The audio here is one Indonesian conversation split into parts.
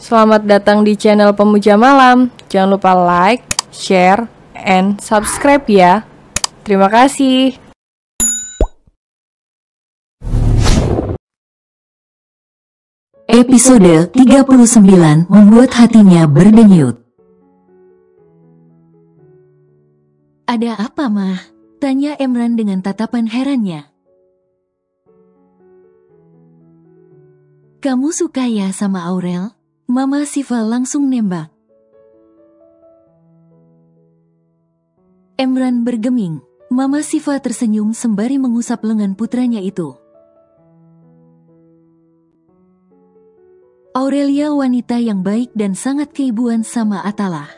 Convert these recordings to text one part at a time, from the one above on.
Selamat datang di channel Pemuja Malam. Jangan lupa like, share, and subscribe ya. Terima kasih. Episode 39 membuat hatinya berdenyut. Ada apa, Mah? Tanya Emran dengan tatapan herannya. Kamu suka ya sama Aurel? Mama Siva langsung nembak. Emran bergeming. Mama Siva tersenyum sembari mengusap lengan putranya itu. Aurelia wanita yang baik dan sangat keibuan sama Atalah.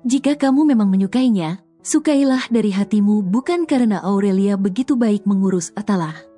Jika kamu memang menyukainya, sukailah dari hatimu bukan karena Aurelia begitu baik mengurus Atalah.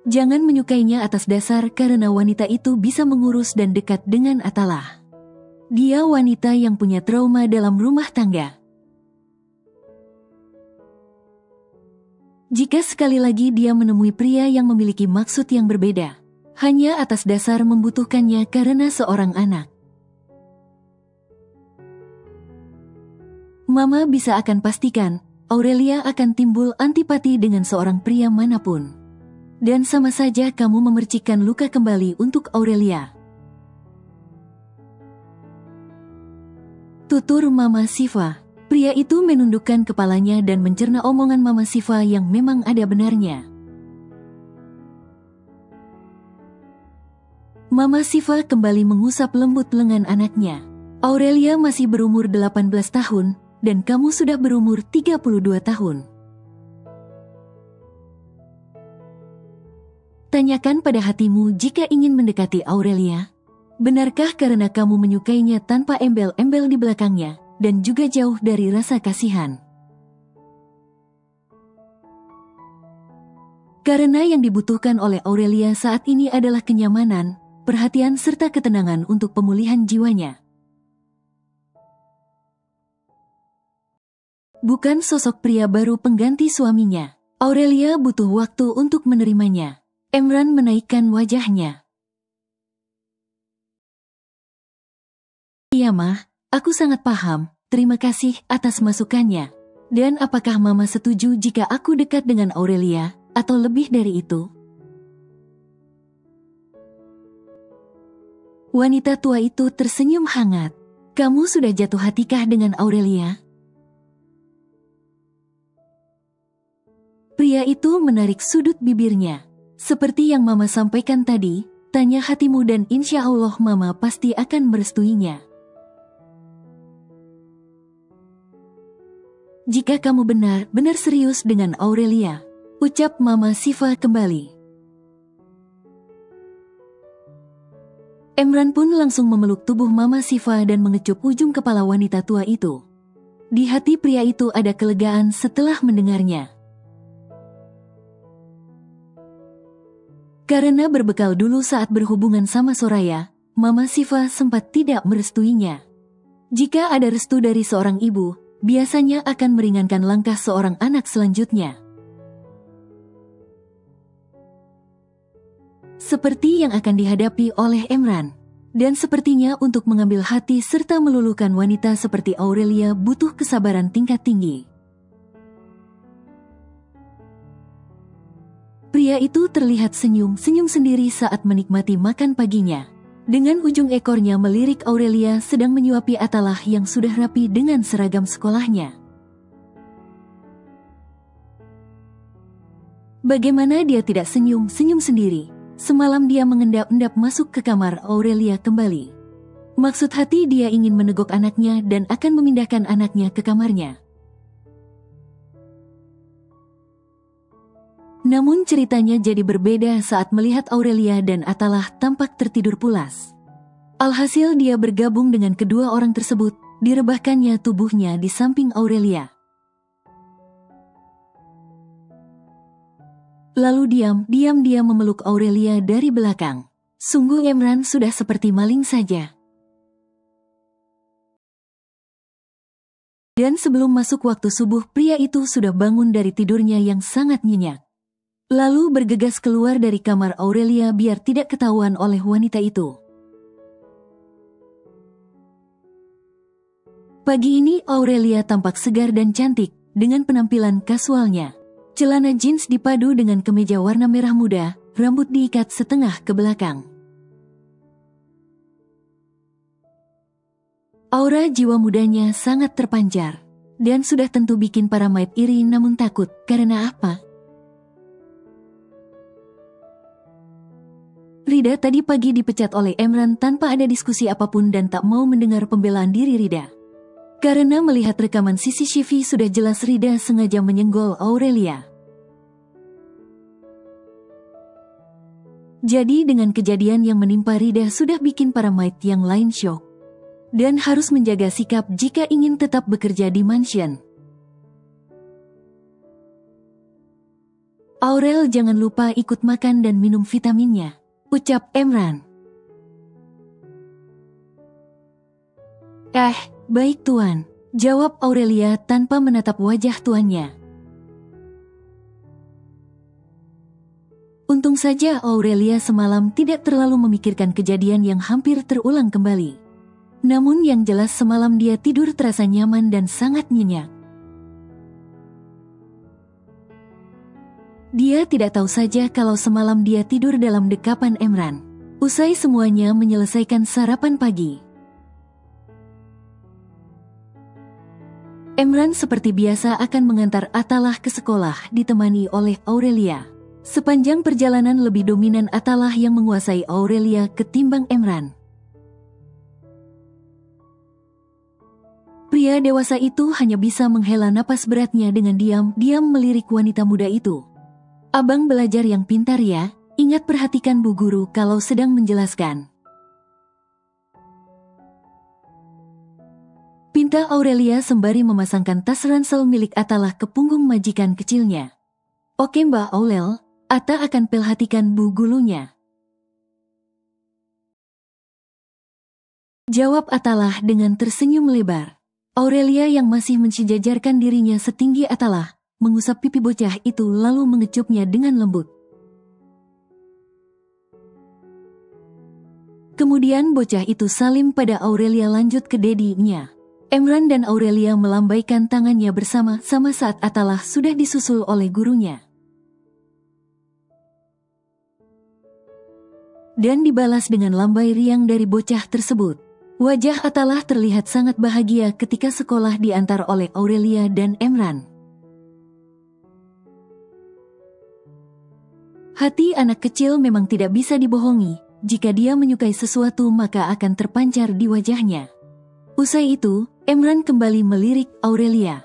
Jangan menyukainya atas dasar karena wanita itu bisa mengurus dan dekat dengan Atalah. Dia wanita yang punya trauma dalam rumah tangga. Jika sekali lagi dia menemui pria yang memiliki maksud yang berbeda, hanya atas dasar membutuhkannya karena seorang anak, Mama bisa akan pastikan, Aurelia akan timbul antipati dengan seorang pria manapun. Dan sama saja kamu memercikkan luka kembali untuk Aurelia. Tutur Mama Siva. Pria itu menundukkan kepalanya dan mencerna omongan Mama Siva yang memang ada benarnya. Mama Siva kembali mengusap lembut lengan anaknya. Aurelia masih berumur 18 tahun, dan kamu sudah berumur 32 tahun. Tanyakan pada hatimu jika ingin mendekati Aurelia. Benarkah karena kamu menyukainya tanpa embel-embel di belakangnya? Dan juga jauh dari rasa kasihan. Karena yang dibutuhkan oleh Aurelia saat ini adalah kenyamanan, perhatian serta ketenangan untuk pemulihan jiwanya. Bukan sosok pria baru pengganti suaminya. Aurelia butuh waktu untuk menerimanya. Emran menaikkan wajahnya. Iya, Mah. Aku sangat paham, terima kasih atas masukannya. Dan apakah Mama setuju jika aku dekat dengan Aurelia, atau lebih dari itu? Wanita tua itu tersenyum hangat. Kamu sudah jatuh hatikah dengan Aurelia? Pria itu menarik sudut bibirnya. Seperti yang Mama sampaikan tadi, tanya hatimu dan insya Allah Mama pasti akan merestuinya. Jika kamu benar-benar serius dengan Aurelia, ucap Mama Siva kembali. Emran pun langsung memeluk tubuh Mama Siva dan mengecup ujung kepala wanita tua itu. Di hati pria itu ada kelegaan setelah mendengarnya. Karena berbekal dulu saat berhubungan sama Soraya, Mama Siva sempat tidak merestuinya. Jika ada restu dari seorang ibu, biasanya akan meringankan langkah seorang anak selanjutnya. Seperti yang akan dihadapi oleh Emran. Dan sepertinya untuk mengambil hati serta meluluhkan wanita seperti Aurelia butuh kesabaran tingkat tinggi. Pria itu terlihat senyum-senyum sendiri saat menikmati makan paginya. Dengan ujung ekornya melirik Aurelia sedang menyuapi Atalah yang sudah rapi dengan seragam sekolahnya. Bagaimana dia tidak senyum-senyum sendiri? Semalam dia mengendap-endap masuk ke kamar Aurelia kembali. Maksud hati dia ingin meneguk anaknya dan akan memindahkan anaknya ke kamarnya. Namun ceritanya jadi berbeda saat melihat Aurelia dan Atalah tampak tertidur pulas. Alhasil dia bergabung dengan kedua orang tersebut, direbahkannya tubuhnya di samping Aurelia. Lalu diam-diam dia memeluk Aurelia dari belakang. Sungguh Emran sudah seperti maling saja. Dan sebelum masuk waktu subuh, pria itu sudah bangun dari tidurnya yang sangat nyenyak. lalu bergegas keluar dari kamar Aurelia biar tidak ketahuan oleh wanita itu. Pagi ini Aurelia tampak segar dan cantik dengan penampilan kasualnya. Celana jeans dipadu dengan kemeja warna merah muda, rambut diikat setengah ke belakang. Aura jiwa mudanya sangat terpancar, dan sudah tentu bikin para maid iri namun takut. Karena apa? Rida tadi pagi dipecat oleh Emran tanpa ada diskusi apapun dan tak mau mendengar pembelaan diri Rida. Karena melihat rekaman CCTV sudah jelas Rida sengaja menyenggol Aurelia. Jadi dengan kejadian yang menimpa Rida sudah bikin para maid yang lain syok. Dan harus menjaga sikap jika ingin tetap bekerja di mansion. Aurel jangan lupa ikut makan dan minum vitaminnya, ucap Emran. Baik tuan, jawab Aurelia tanpa menatap wajah tuannya. Untung saja Aurelia semalam tidak terlalu memikirkan kejadian yang hampir terulang kembali. Namun yang jelas semalam dia tidur terasa nyaman dan sangat nyenyak. Dia tidak tahu saja kalau semalam dia tidur dalam dekapan Emran. Usai semuanya menyelesaikan sarapan pagi, Emran seperti biasa akan mengantar Atalah ke sekolah ditemani oleh Aurelia. Sepanjang perjalanan lebih dominan Atalah yang menguasai Aurelia ketimbang Emran. Pria dewasa itu hanya bisa menghela napas beratnya dengan diam-diam melirik wanita muda itu. Abang belajar yang pintar ya, ingat perhatikan Bu Guru kalau sedang menjelaskan. Pinta Aurelia sembari memasangkan tas ransel milik Atalah ke punggung majikan kecilnya. Oke Mbak Aurel, Ata akan perhatikan Bu Gurunya. Jawab Atalah dengan tersenyum lebar. Aurelia yang masih mensejajarkan dirinya setinggi Atalah, mengusap pipi bocah itu lalu mengecupnya dengan lembut. Kemudian bocah itu salim pada Aurelia lanjut ke dedinya. Emran dan Aurelia melambaikan tangannya bersama-sama saat Atalah sudah disusul oleh gurunya. Dan dibalas dengan lambai riang dari bocah tersebut. Wajah Atalah terlihat sangat bahagia ketika sekolah diantar oleh Aurelia dan Emran. Hati anak kecil memang tidak bisa dibohongi, jika dia menyukai sesuatu maka akan terpancar di wajahnya. Usai itu, Emran kembali melirik Aurelia.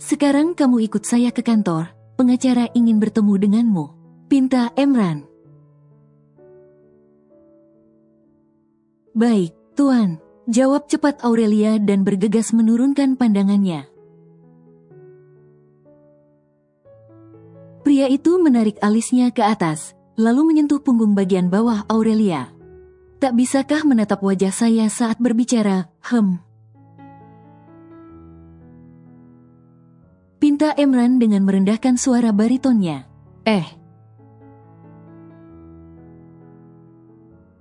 Sekarang kamu ikut saya ke kantor, pengacara ingin bertemu denganmu, pinta Emran. Baik, Tuan, jawab cepat Aurelia dan bergegas menurunkan pandangannya. Pria itu menarik alisnya ke atas, lalu menyentuh punggung bagian bawah Aurelia. Tak bisakah menatap wajah saya saat berbicara, pinta Emran dengan merendahkan suara baritonnya.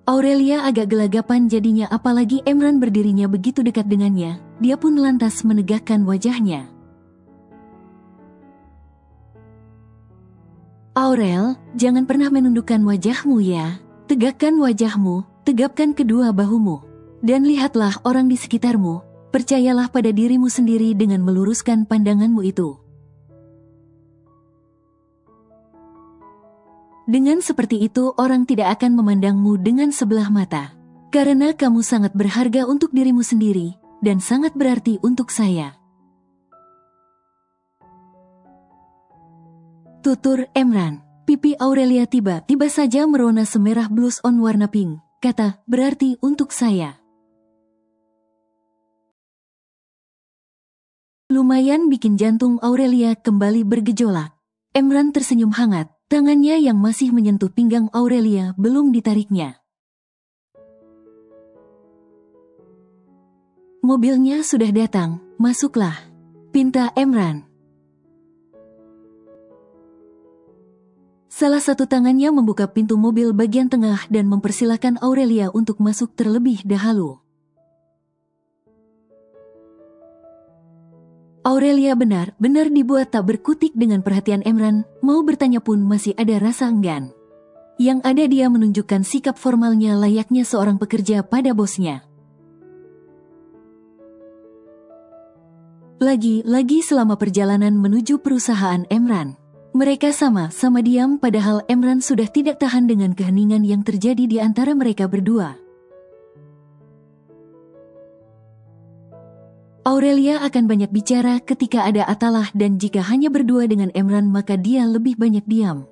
Aurelia agak gelagapan jadinya apalagi Emran berdirinya begitu dekat dengannya, dia pun lantas menegakkan wajahnya. Aurel, jangan pernah menundukkan wajahmu ya, tegakkan wajahmu, tegapkan kedua bahumu, dan lihatlah orang di sekitarmu, percayalah pada dirimu sendiri dengan meluruskan pandanganmu itu. Dengan seperti itu orang tidak akan memandangmu dengan sebelah mata. Karena kamu sangat berharga untuk dirimu sendiri, dan sangat berarti untuk saya. Tutur Emran. Pipi Aurelia tiba-tiba saja merona semerah blush on warna pink. Kata, berarti untuk saya. Lumayan bikin jantung Aurelia kembali bergejolak. Emran tersenyum hangat. Tangannya yang masih menyentuh pinggang Aurelia belum ditariknya. Mobilnya sudah datang, masuklah, pinta Emran. Salah satu tangannya membuka pintu mobil bagian tengah dan mempersilahkan Aurelia untuk masuk terlebih dahulu. Aurelia benar-benar dibuat tak berkutik dengan perhatian Emran, mau bertanya pun masih ada rasa enggan. Yang ada dia menunjukkan sikap formalnya layaknya seorang pekerja pada bosnya. Lagi-lagi selama perjalanan menuju perusahaan Emran, mereka sama-sama diam padahal Emran sudah tidak tahan dengan keheningan yang terjadi di antara mereka berdua. Aurelia akan banyak bicara ketika ada Atalah dan jika hanya berdua dengan Emran maka dia lebih banyak diam.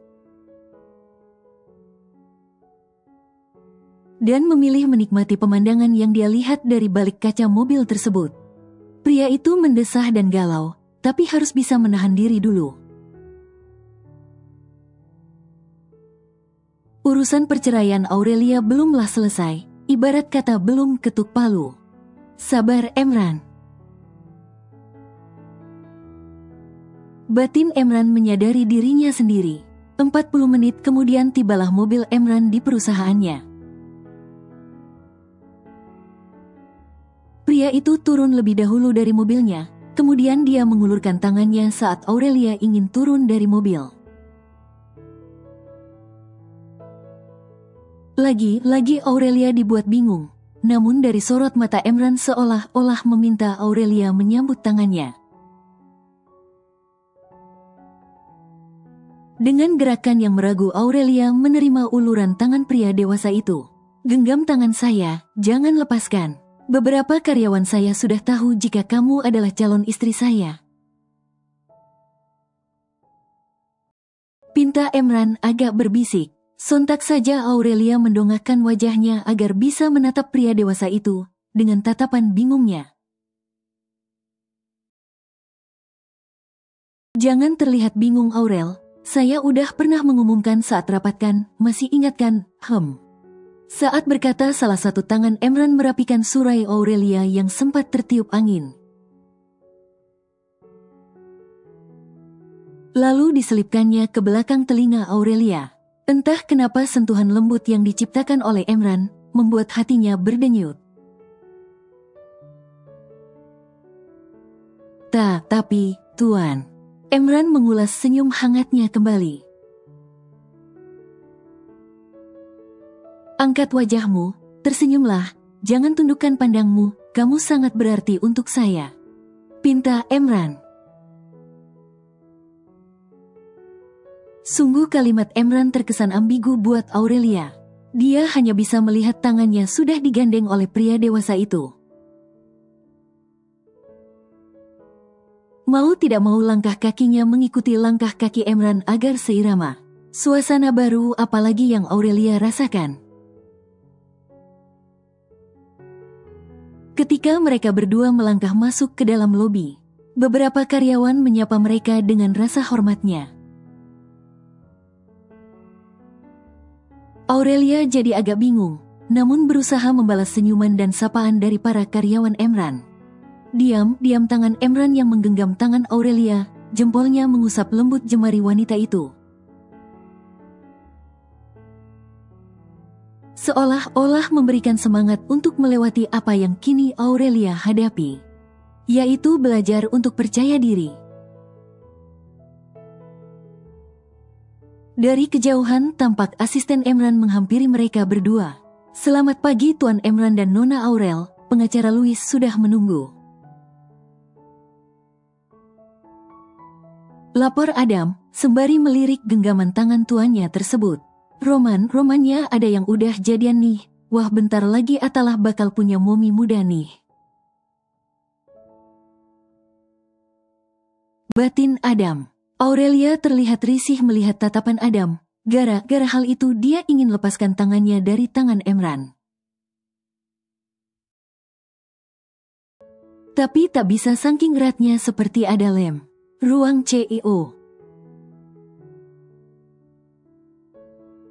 Dan memilih menikmati pemandangan yang dia lihat dari balik kaca mobil tersebut. Pria itu mendesah dan galau, tapi harus bisa menahan diri dulu. Urusan perceraian Aurelia belumlah selesai, ibarat kata belum ketuk palu. Sabar Emran. Batin Emran menyadari dirinya sendiri. 40 menit kemudian tibalah mobil Emran di perusahaannya. Pria itu turun lebih dahulu dari mobilnya, kemudian dia mengulurkan tangannya saat Aurelia ingin turun dari mobil. Lagi-lagi Aurelia dibuat bingung, namun dari sorot mata Emran seolah-olah meminta Aurelia menyambut tangannya. Dengan gerakan yang meragu Aurelia menerima uluran tangan pria dewasa itu. Genggam tangan saya, jangan lepaskan. Beberapa karyawan saya sudah tahu jika kamu adalah calon istri saya. Pinta Emran agak berbisik. Sontak saja Aurelia mendongakkan wajahnya agar bisa menatap pria dewasa itu dengan tatapan bingungnya. Jangan terlihat bingung Aurel. Saya udah pernah mengumumkan saat rapat kan, masih ingat kan? Saat berkata salah satu tangan Emran merapikan surai Aurelia yang sempat tertiup angin. Lalu diselipkannya ke belakang telinga Aurelia. Entah kenapa sentuhan lembut yang diciptakan oleh Emran membuat hatinya berdenyut. Tapi, Tuan. Emran mengulas senyum hangatnya kembali. Angkat wajahmu, tersenyumlah, jangan tundukkan pandangmu, kamu sangat berarti untuk saya. Pinta Emran. Sungguh kalimat Emran terkesan ambigu buat Aurelia. Dia hanya bisa melihat tangannya sudah digandeng oleh pria dewasa itu. Mau tidak mau langkah kakinya mengikuti langkah kaki Emran agar seirama. Suasana baru apalagi yang Aurelia rasakan. Ketika mereka berdua melangkah masuk ke dalam lobi, beberapa karyawan menyapa mereka dengan rasa hormatnya. Aurelia jadi agak bingung, namun berusaha membalas senyuman dan sapaan dari para karyawan Emran. Diam-diam tangan Emran yang menggenggam tangan Aurelia, jempolnya mengusap lembut jemari wanita itu. Seolah-olah memberikan semangat untuk melewati apa yang kini Aurelia hadapi, yaitu belajar untuk percaya diri. Dari kejauhan tampak asisten Emran menghampiri mereka berdua. Selamat pagi Tuan Emran dan Nona Aurel, pengacara Louis sudah menunggu. Lapor Adam, sembari melirik genggaman tangan tuannya tersebut. Romannya ada yang udah jadian nih. Wah bentar lagi Atalah bakal punya momi muda nih. Batin Adam. Aurelia terlihat risih melihat tatapan Adam. Gara-gara hal itu dia ingin lepaskan tangannya dari tangan Emran. Tapi tak bisa saking eratnya seperti ada lem. Ruang CEO.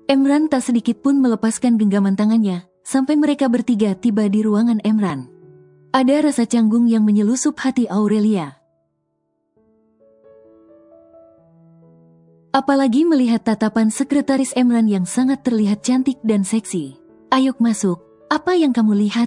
Emran tak sedikit pun melepaskan genggaman tangannya, sampai mereka bertiga tiba di ruangan Emran. Ada rasa canggung yang menyelusup hati Aurelia. Apalagi melihat tatapan sekretaris Emran yang sangat terlihat cantik dan seksi. Ayo masuk, apa yang kamu lihat,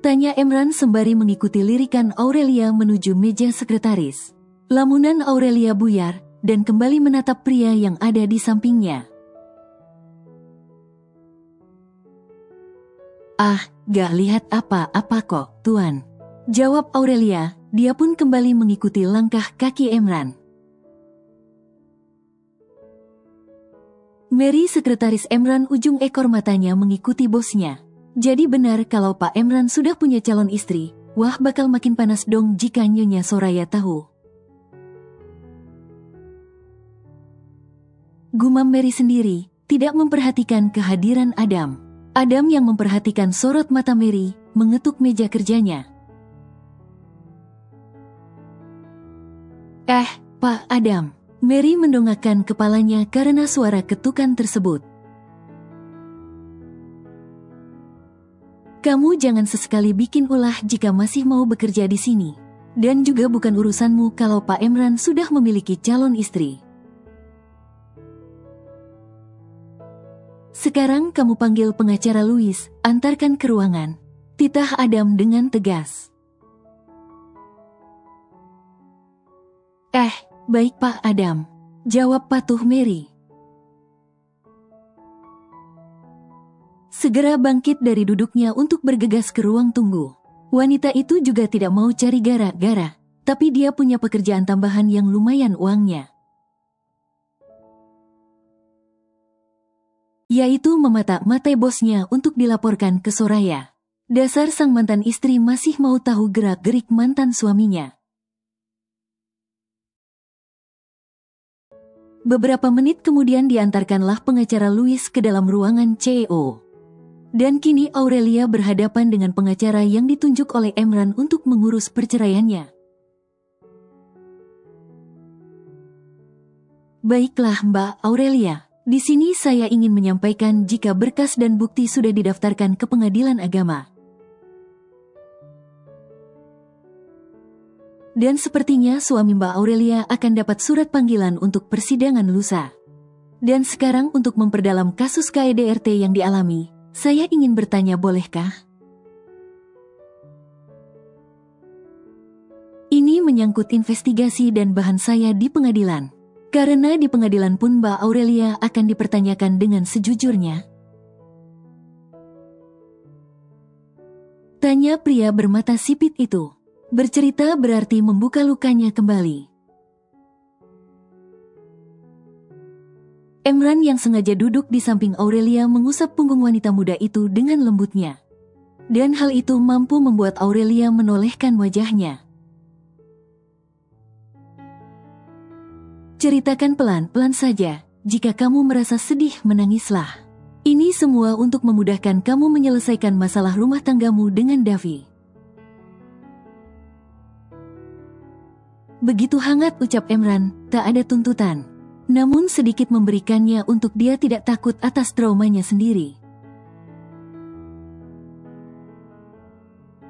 Tanya Emran sembari mengikuti lirikan Aurelia menuju meja sekretaris. Lamunan Aurelia buyar dan kembali menatap pria yang ada di sampingnya. Ah, gak lihat apa-apa kok, Tuan. Jawab Aurelia, dia pun kembali mengikuti langkah kaki Emran. Mary, sekretaris Emran, ujung ekor matanya mengikuti bosnya. Jadi benar kalau Pak Emran sudah punya calon istri, wah bakal makin panas dong jika Nyonya Soraya tahu. Gumam Mary sendiri, tidak memperhatikan kehadiran Adam. Adam yang memperhatikan sorot mata Mary, mengetuk meja kerjanya. Pak Adam. Mary mendongakkan kepalanya karena suara ketukan tersebut. Kamu jangan sesekali bikin ulah jika masih mau bekerja di sini. Dan juga bukan urusanmu kalau Pak Emran sudah memiliki calon istri. Sekarang kamu panggil pengacara Louis, antarkan ke ruangan. Titah Adam dengan tegas. Baik Pak Adam. Jawab patuh Mary. Segera bangkit dari duduknya untuk bergegas ke ruang tunggu. Wanita itu juga tidak mau cari gara-gara, tapi dia punya pekerjaan tambahan yang lumayan uangnya. Yaitu memata-matai bosnya untuk dilaporkan ke Soraya. Dasar sang mantan istri masih mau tahu gerak-gerik mantan suaminya. Beberapa menit kemudian diantarkanlah pengacara Louis ke dalam ruangan CEO. Dan kini Aurelia berhadapan dengan pengacara yang ditunjuk oleh Emran untuk mengurus perceraiannya. Baiklah Mbak Aurelia, di sini saya ingin menyampaikan jika berkas dan bukti sudah didaftarkan ke pengadilan agama. Dan sepertinya suami Mbak Aurelia akan dapat surat panggilan untuk persidangan lusa. Dan sekarang untuk memperdalam kasus KDRT yang dialami, saya ingin bertanya bolehkah? Ini menyangkut investigasi dan bahan saya di pengadilan. Karena di pengadilan pun Mbak Aurelia akan dipertanyakan dengan sejujurnya. Tanya pria bermata sipit itu. Bercerita berarti membuka lukanya kembali. Emran yang sengaja duduk di samping Aurelia mengusap punggung wanita muda itu dengan lembutnya. Dan hal itu mampu membuat Aurelia menolehkan wajahnya. Ceritakan pelan-pelan saja, jika kamu merasa sedih menangislah. Ini semua untuk memudahkan kamu menyelesaikan masalah rumah tanggamu dengan Davi. Begitu hangat ucap Emran, tak ada tuntutan. Namun sedikit memberikannya untuk dia tidak takut atas traumanya sendiri.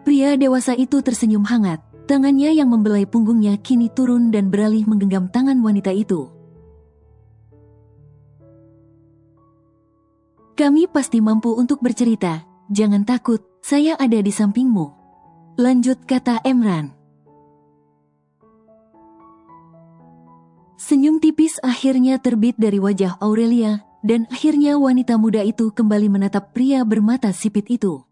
Pria dewasa itu tersenyum hangat. Tangannya yang membelai punggungnya kini turun dan beralih menggenggam tangan wanita itu. Kami pasti mampu untuk bercerita. Jangan takut, saya ada di sampingmu. Lanjut kata Emran. Senyum tipis akhirnya terbit dari wajah Aurelia, dan akhirnya wanita muda itu kembali menatap pria bermata sipit itu.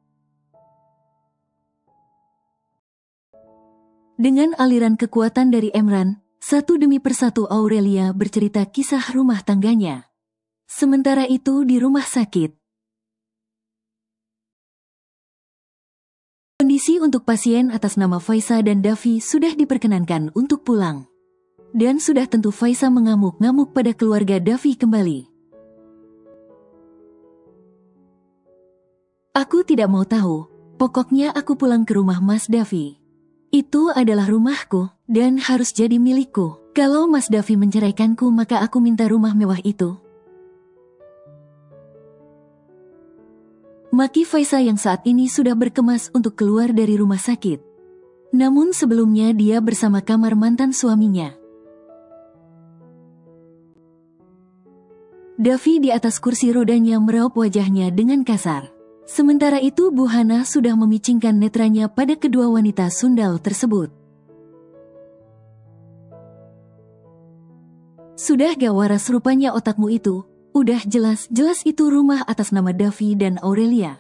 Dengan aliran kekuatan dari Emran, satu demi persatu Aurelia bercerita kisah rumah tangganya. Sementara itu di rumah sakit. Kondisi untuk pasien atas nama Faisa dan Davi sudah diperkenankan untuk pulang. Dan sudah tentu Faisa mengamuk-ngamuk pada keluarga Davi kembali. Aku tidak mau tahu, pokoknya aku pulang ke rumah Mas Davi. Itu adalah rumahku, dan harus jadi milikku. Kalau Mas Davi menceraikanku maka aku minta rumah mewah itu. Maki Faisa yang saat ini sudah berkemas untuk keluar dari rumah sakit. Namun sebelumnya dia bersama kamar mantan suaminya. Davi di atas kursi rodanya meraup wajahnya dengan kasar. Sementara itu Bu Hana sudah memicingkan netranya pada kedua wanita sundal tersebut. Sudah gak waras rupanya otakmu itu. Udah jelas-jelas itu rumah atas nama Davi dan Aurelia.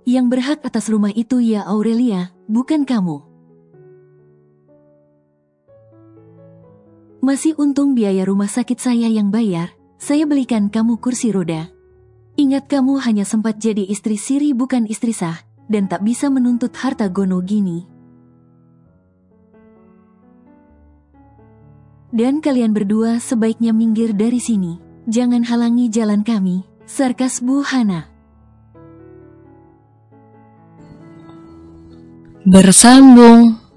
Yang berhak atas rumah itu ya Aurelia, bukan kamu. Masih untung biaya rumah sakit saya yang bayar, saya belikan kamu kursi roda. Ingat kamu hanya sempat jadi istri siri bukan istri sah, dan tak bisa menuntut harta gono gini. Dan kalian berdua sebaiknya minggir dari sini. Jangan halangi jalan kami, sarkas Bu Hana. Bersambung.